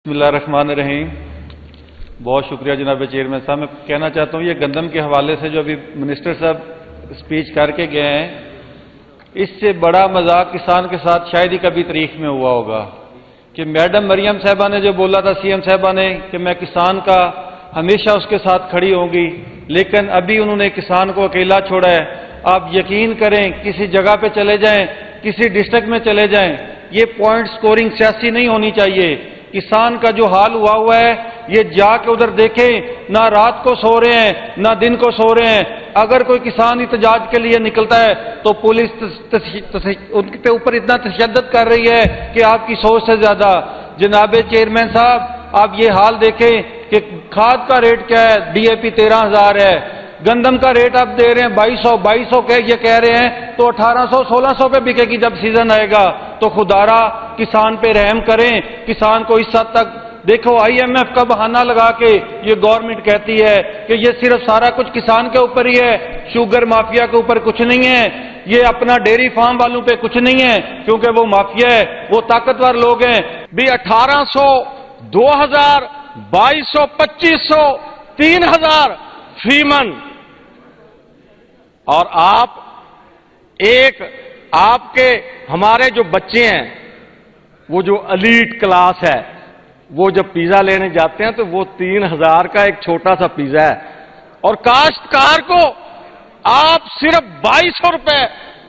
بسم اللہ الرحمن الرحیم۔ بہت شکریہ جناب چیئرمین صاحب۔ میں کہنا چاہتا ہوں یہ گندم کے حوالے سے جو ابھی منسٹر صاحب اسپیچ کر کے گئے ہیں، اس سے بڑا مذاق کسان کے ساتھ شاید ہی کبھی تاریخ میں ہوا ہوگا کہ میڈم مریم صاحبہ نے جو بولا تھا سی ایم صاحبہ نے کہ میں کسان کا ہمیشہ اس کے ساتھ کھڑی ہوں گی، لیکن ابھی انہوں نے کسان کو اکیلا چھوڑا ہے۔ آپ یقین کریں، کسی جگہ پہ چلے جائیں، کسی ڈسٹرکٹ میں چلے جائیں، یہ پوائنٹ سکورنگ سیاسی نہیں ہونی چاہیے۔ کسان کا جو حال ہوا ہے، یہ جا کے ادھر دیکھیں، نہ رات کو سو رہے ہیں نہ دن کو سو رہے ہیں۔ اگر کوئی کسان احتجاج کے لیے نکلتا ہے تو پولیس ان کے اوپر اتنا تشدد کر رہی ہے کہ آپ کی سوچ سے زیادہ۔ جناب چیئرمین صاحب، آپ یہ حال دیکھیں کہ کھاد کا ریٹ کیا ہے، ڈی اے پی 13,000 ہے، گندم کا ریٹ آپ دے رہے ہیں 2200 یہ کہہ رہے ہیں تو 1800-1600 پہ بکے گی جب سیزن آئے گا۔ تو خدارا کسان پہ رحم کریں، کسان کو اس حد تک دیکھو۔ آئی ایم ایف کا بہانہ لگا کے یہ گورنمنٹ کہتی ہے کہ یہ صرف سارا کچھ کسان کے اوپر ہی ہے، شوگر مافیا کے اوپر کچھ نہیں ہے، یہ اپنا ڈیری فارم والوں پہ کچھ نہیں ہے کیونکہ وہ مافیا ہے، وہ طاقتور لوگ ہیں۔ بھی 1800، 2000، 2200، 2500، 3000 فی من، اور آپ کے ہمارے جو بچے ہیں، وہ جو ایلیٹ کلاس ہے، وہ جب پیزا لینے جاتے ہیں تو وہ 3000 کا ایک چھوٹا سا پیزا ہے، اور کاشتکار کو آپ صرف 2200 روپے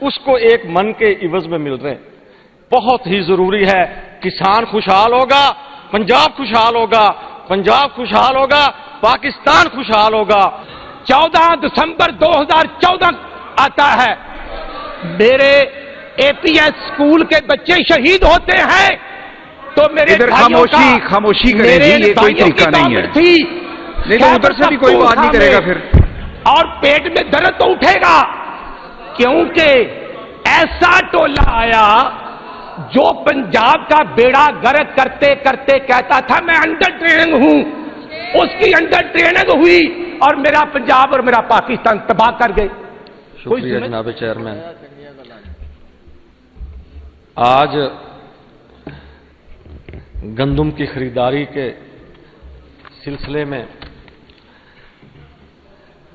اس کو ایک من کے عوض میں مل رہے ہیں۔ بہت ہی ضروری ہے، کسان خوشحال ہوگا، پنجاب خوشحال ہوگا، پنجاب خوشحال ہوگا، پاکستان خوشحال ہوگا۔ 14 دسمبر 2014 آتا ہے، میرے اے پی ایس اسکول کے بچے شہید ہوتے ہیں تو میرے خاموشی کریں جی، یہ کوئی طریقہ نہیں ہے۔ نہیں تو ادھر سے بھی کوئی بات نہیں کرے گا پھر، اور پیٹ میں درد تو اٹھے گا، کیونکہ ایسا ٹولہ آیا جو پنجاب کا بیڑا گرک کرتے کرتے کہتا تھا میں انڈر ٹریننگ ہوں، اس کی انڈر ٹریننگ ہوئی اور میرا پنجاب اور میرا پاکستان تباہ کر گئے۔ شکریہ جناب چیئرمین۔ آج گندم کی خریداری کے سلسلے میں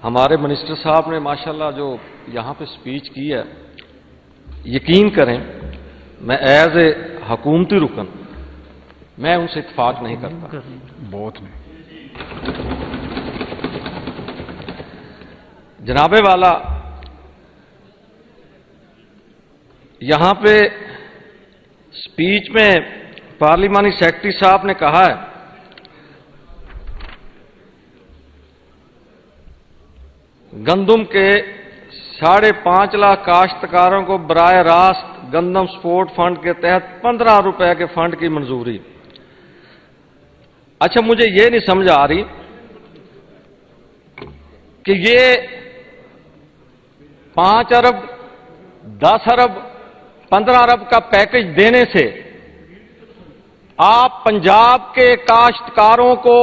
ہمارے منسٹر صاحب نے ماشاءاللہ جو یہاں پہ سپیچ کی ہے، یقین کریں میں ایز اے حکومتی رکن میں ان سے اتفاق نہیں کرتا۔ بہت نہیں۔ جناب والا، یہاں پہ سپیچ میں پارلیمانی سیکرٹری صاحب نے کہا ہے گندم کے 5.5 لاکھ کاشتکاروں کو براہ راست گندم سپورٹ فنڈ کے تحت 15 روپے کے فنڈ کی منظوری۔ اچھا، مجھے یہ نہیں سمجھ آ رہی کہ یہ 5 ارب، 10 ارب، 15 ارب کا پیکج دینے سے آپ پنجاب کے کاشتکاروں کو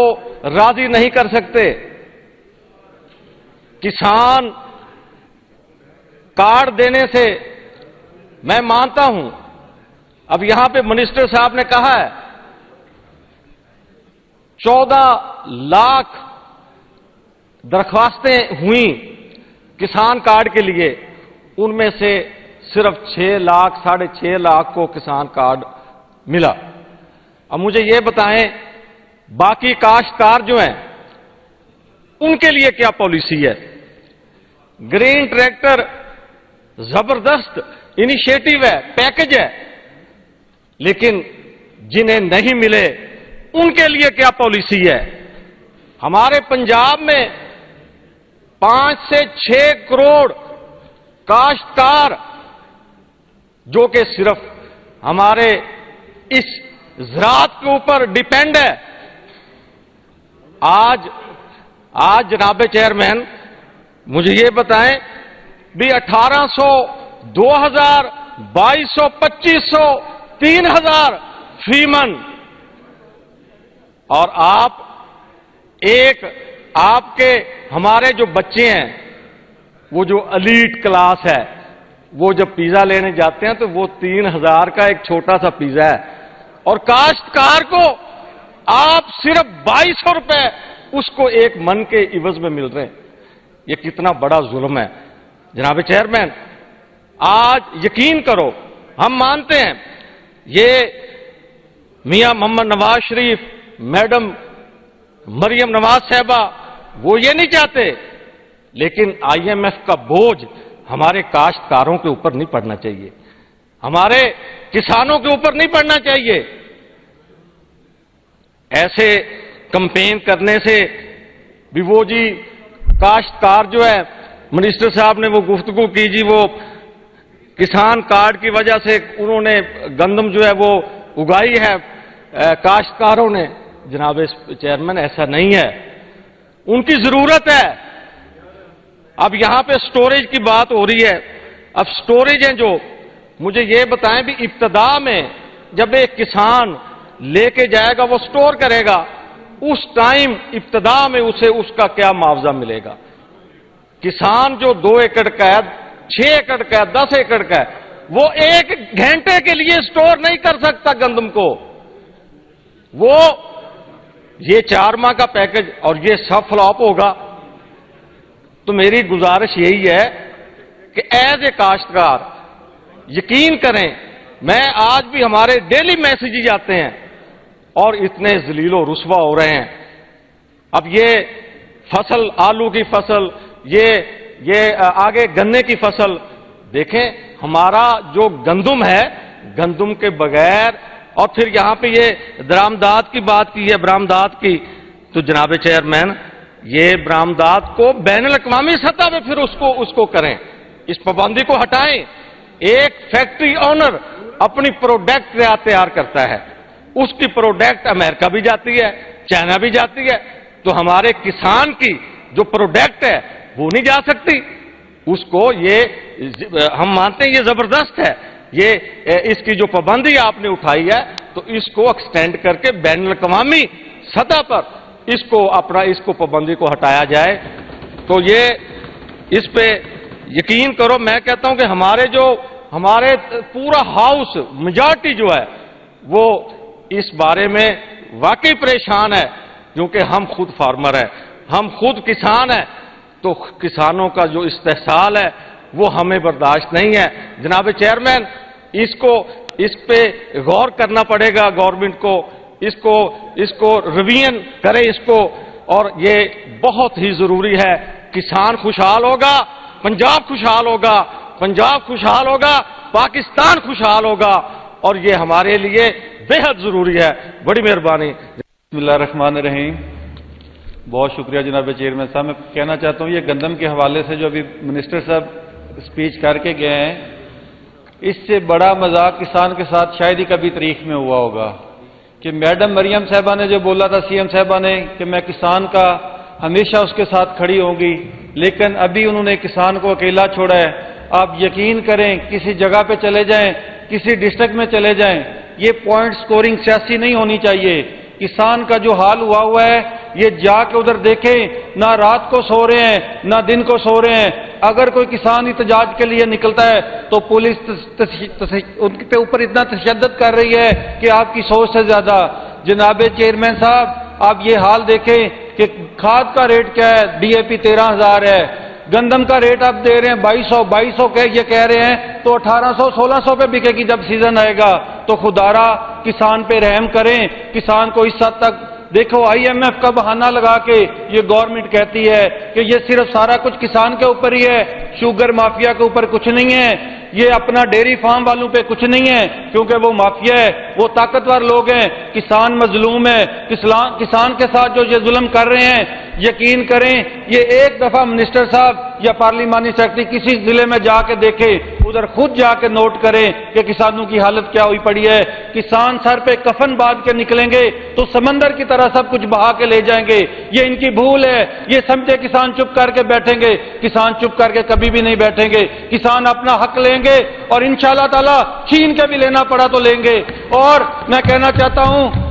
راضی نہیں کر سکتے۔ کسان کارڈ دینے سے میں مانتا ہوں، اب یہاں پہ منسٹر صاحب نے کہا ہے 14 لاکھ درخواستیں ہوئیں کسان کارڈ کے لیے، ان میں سے صرف 6 لاکھ 6.5 لاکھ کو کسان کارڈ ملا۔ اب مجھے یہ بتائیں باقی کاشتکار جو ہیں ان کے لیے کیا پالیسی ہے؟ گرین ٹریکٹر زبردست انیشیٹو ہے، پیکج ہے، لیکن جنہیں نہیں ملے ان کے لیے کیا پالیسی ہے؟ ہمارے پنجاب میں 5 سے 6 کروڑ کاشتکار جو کہ صرف ہمارے اس زراعت کے اوپر ڈیپینڈ ہے، آج جناب چیئرمین مجھے یہ بتائیں بھی 1800، 2000، 2200، 2500، 3000 فی من، اور آپ کے ہمارے جو بچے ہیں، وہ جو ایلیٹ کلاس ہے، وہ جب پیزا لینے جاتے ہیں تو وہ 3000 کا ایک چھوٹا سا پیزا ہے، اور کاشتکار کو آپ صرف 2200 روپے اس کو ایک من کے عوض میں مل رہے ہیں. یہ کتنا بڑا ظلم ہے جناب چیئرمین. آج یقین کرو ہم مانتے ہیں یہ میاں محمد نواز شریف، میڈم مریم نواز صاحبہ وہ یہ نہیں چاہتے، لیکن IMF کا بوجھ ہمارے کاشتکاروں کے اوپر نہیں پڑنا چاہیے، ہمارے کسانوں کے اوپر نہیں پڑنا چاہیے. ایسے کمپین کرنے سے بھی وہ جی کاشتکار جو ہے، منسٹر صاحب نے وہ گفتگو کی جی، وہ کسان کارڈ کی وجہ سے انہوں نے گندم جو ہے وہ اگائی ہے کاشتکاروں نے. جناب چیئرمین ایسا نہیں ہے، ان کی ضرورت ہے. اب یہاں پہ سٹوریج کی بات ہو رہی ہے. اب سٹوریج ہیں جو مجھے یہ بتائیں بھی ابتدا میں جب ایک کسان لے کے جائے گا وہ سٹور کرے گا، اس ٹائم ابتدا میں اسے اس کا کیا معاوضہ ملے گا؟ کسان جو 2 ایکڑ کا ہے، 6 ایکڑ کا ہے، 10 ایکڑ کا ہے، وہ 1 گھنٹے کے لیے سٹور نہیں کر سکتا گندم کو. وہ یہ 4 ماہ کا پیکج اور یہ سب فلاپ ہوگا. تو میری گزارش یہی ہے کہ ایز اے کاشتکار یقین کریں، میں آج بھی ہمارے ڈیلی میسیجز آتے ہیں اور اتنے ذلیل و رسوا ہو رہے ہیں. اب یہ فصل، آلو کی فصل، یہ آگے گنے کی فصل دیکھیں. ہمارا جو گندم ہے، گندم کے بغیر، اور پھر یہاں پہ یہ درآمدات کی بات کی ہے، برآمدات کی، تو جناب چیئرمین یہ برآمدات کو بین الاقوامی سطح پہ پھر اس کو کریں، اس پابندی کو ہٹائیں. ایک فیکٹری اونر اپنی پروڈکٹ تیار کرتا ہے، اس کی پروڈکٹ امریکہ بھی جاتی ہے، چائنا بھی جاتی ہے، تو ہمارے کسان کی جو پروڈکٹ ہے وہ نہیں جا سکتی. اس کو یہ ہم مانتے ہیں یہ زبردست ہے. یہ اس کی جو پابندی آپ نے اٹھائی ہے تو اس کو ایکسٹینڈ کر کے بین الاقوامی سطح پر اس کو پابندی کو ہٹایا جائے. تو یہ اس پہ یقین کرو، میں کہتا ہوں کہ ہمارے پورا ہاؤس میجارٹی جو ہے وہ اس بارے میں واقعی پریشان ہے، کیونکہ ہم خود فارمر ہیں، ہم خود کسان ہیں. تو کسانوں کا جو استحصال ہے وہ ہمیں برداشت نہیں ہے. جناب چیئرمین اس پہ غور کرنا پڑے گا گورنمنٹ کو، اس کو ریویژن کرے اس کو، اور یہ بہت ہی ضروری ہے. کسان خوشحال ہوگا، پنجاب خوشحال ہوگا، پنجاب خوشحال ہوگا، پاکستان خوشحال ہوگا، اور یہ ہمارے لیے بے حد ضروری ہے. بڑی مہربانی. بسم اللہ الرحمن الرحیم. بہت شکریہ جناب چیئرمین صاحب. میں کہنا چاہتا ہوں یہ گندم کے حوالے سے جو ابھی منسٹر صاحب اسپیچ کر کے گئے ہیں، اس سے بڑا مذاق کسان کے ساتھ شاید ہی کبھی تاریخ میں ہوا ہوگا کہ میڈم مریم صاحبہ نے جو بولا تھا CM صاحبہ نے کہ میں کسان کا ہمیشہ اس کے ساتھ کھڑی ہوں گی، لیکن ابھی انہوں نے کسان کو اکیلا چھوڑا ہے. آپ یقین کریں کسی جگہ پہ چلے جائیں، کسی ڈسٹرکٹ میں چلے جائیں، یہ پوائنٹ سکورنگ سیاسی نہیں ہونی چاہیے. کسان کا جو حال ہوا ہے یہ جا کے ادھر دیکھیں، نہ رات کو سو رہے ہیں نہ دن کو سو رہے ہیں. اگر کوئی کسان احتجاج کے لیے نکلتا ہے تو پولیس ان کے اوپر اتنا تشدد کر رہی ہے کہ آپ کی سوچ سے زیادہ. جناب چیئرمین صاحب آپ یہ حال دیکھیں کہ کھاد کا ریٹ کیا ہے، DAP 13,000 ہے، گندم کا ریٹ آپ دے رہے ہیں 2200 کے یہ کہہ رہے ہیں، تو 1800-1600 پہ بکے گی جب سیزن آئے گا. تو خدارا کسان پہ رحم کریں. کسان کو اس حد تک دیکھو IMF کا بہانہ لگا کے یہ گورنمنٹ کہتی ہے کہ یہ صرف سارا کچھ کسان کے اوپر ہی ہے، شوگر مافیا کے اوپر کچھ نہیں ہے، یہ اپنا ڈیری فارم والوں پہ کچھ نہیں ہے، کیونکہ وہ مافیا ہے، وہ طاقتور لوگ ہیں. کسان مظلوم ہے. کسان کے ساتھ جو یہ ظلم کر رہے ہیں، یقین کریں یہ ایک دفعہ منسٹر صاحب یا پارلیمانی سیکرٹری کسی ضلع میں جا کے دیکھے، ادھر خود جا کے نوٹ کریں کہ کسانوں کی حالت کیا ہوئی پڑی ہے. کسان سر پہ کفن باندھ کے نکلیں گے تو سمندر کی طرح سب کچھ بہا کے لے جائیں گے. یہ ان کی بھول ہے. یہ سمجھے کسان چپ کر کے بیٹھیں گے، کسان چپ کر کے کبھی بھی نہیں بیٹھیں گے. کسان اپنا حق لیں گے اور انشاءاللہ تعالی چھین کے بھی لینا پڑا تو لیں گے. اور میں کہنا چاہتا ہوں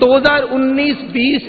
2019, 20,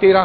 13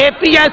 APS